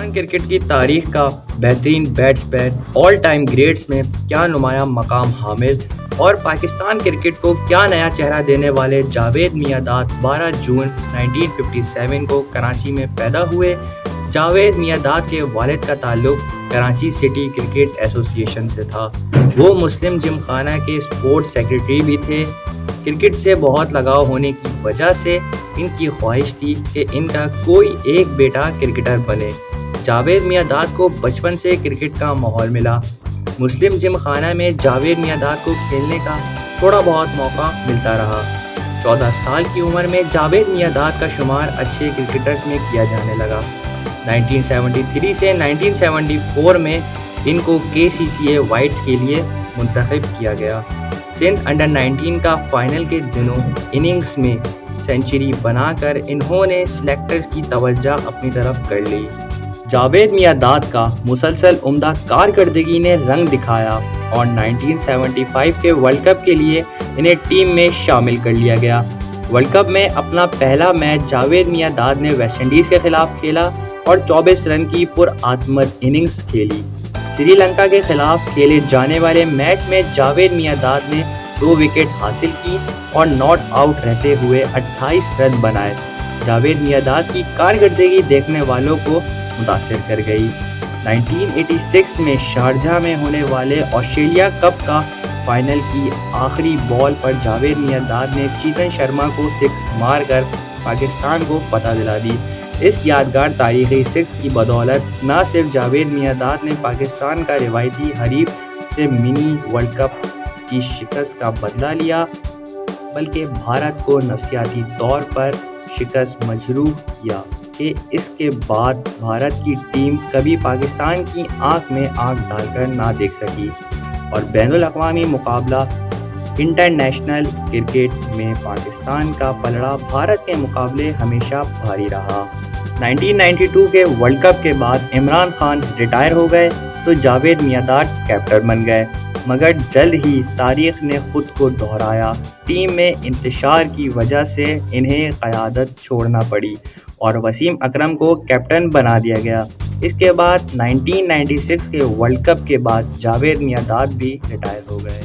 Pakistan cricket کی تاریخ کا بہترین بیٹسمین آل ٹائم گریٹس میں کیا نمایاں مقام حامل اور پاکستان کرکٹ کو کیا نیا چہرہ دینے والے جاوید میاں-داد 12 جون 1957 کو کراچی میں پیدا ہوئے۔ جاوید میاں-داد کے والد کا تعلق کراچی سٹی کرکٹ ایسوسی ایشن سے تھا۔ وہ مسلم جم خانہ کے اسپورٹس سیکرٹری بھی تھے۔ کرکٹ سے بہت لگاؤ ہونے کی وجہ سے ان کی خواہش تھی کہ ان کا کوئی ایک بیٹا کرکٹر بنے۔ جاوید میاں-داد کو بچپن سے کرکٹ کا ماحول ملا۔ مسلم جم خانہ میں جاوید میاں-داد کو کھیلنے کا تھوڑا بہت موقع ملتا رہا۔ 14 سال کی عمر میں جاوید میاں-داد کا شمار اچھے کرکٹرز میں کیا جانے لگا۔ 1973 سے 1974 میں ان کو KCCA وائٹس کے لیے منتخب کیا گیا۔ سندھ انڈر 19 کا فائنل کے دنوں اننگز میں سنچری بنا کر انہوں نے سلیکٹرز کی توجہ اپنی طرف کر لی۔ جاوید میاں-داد کا مسلسل عمدہ کارکردگی نے رنگ دکھایا اور 1975 کے ورلڈ کپ کے لیے انہیں ٹیم میں شامل کر لیا گیا۔ ورلڈ کپ میں اپنا پہلا میچ جاوید میاں-داد نے ویسٹ انڈیز کے خلاف کھیلا اور 24 رن کی پرعظمت اننگز کھیلی۔ سری لنکا کے خلاف کھیلے جانے والے میچ میں جاوید میاں-داد نے 2 وکٹ حاصل کی اور ناٹ آؤٹ رہتے ہوئے 28 رن بنائے۔ جاوید میاں-داد کی کارکردگی دیکھنے والوں کو متاثر کر گئی۔ 1986 میں شارجہ میں ہونے والے آسٹریلیا کپ کا فائنل کی آخری بال پر جاوید میاں-داد نے چیتن شرما کو 6 مار کر پاکستان کو فتح دلا دی۔ اس یادگار تاریخی 6 کی بدولت نہ صرف جاوید میاں-داد نے پاکستان کا روایتی حریف سے منی ورلڈ کپ کی شکست کا بدلہ لیا بلکہ بھارت کو نفسیاتی طور پر شکست مجروح کیا کہ اس کے بعد بھارت کی ٹیم کبھی پاکستان کی آنکھ میں آنکھ ڈال کر نہ دیکھ سکی اور بین الاقوامی مقابلہ انٹرنیشنل کرکٹ میں پاکستان کا پلڑا بھارت کے مقابلے ہمیشہ بھاری رہا۔ 1992 کے ورلڈ کپ کے بعد عمران خان ریٹائر ہو گئے تو جاوید میاں-داد کیپٹن بن گئے، مگر جلد ہی تاریخ نے خود کو دہرایا۔ ٹیم میں انتشار کی وجہ سے انہیں قیادت چھوڑنا پڑی اور وسیم اکرم کو کیپٹن بنا دیا گیا۔ اس کے بعد 1996 کے ورلڈ کپ کے بعد جاوید میاں-داد بھی ریٹائر ہو گئے۔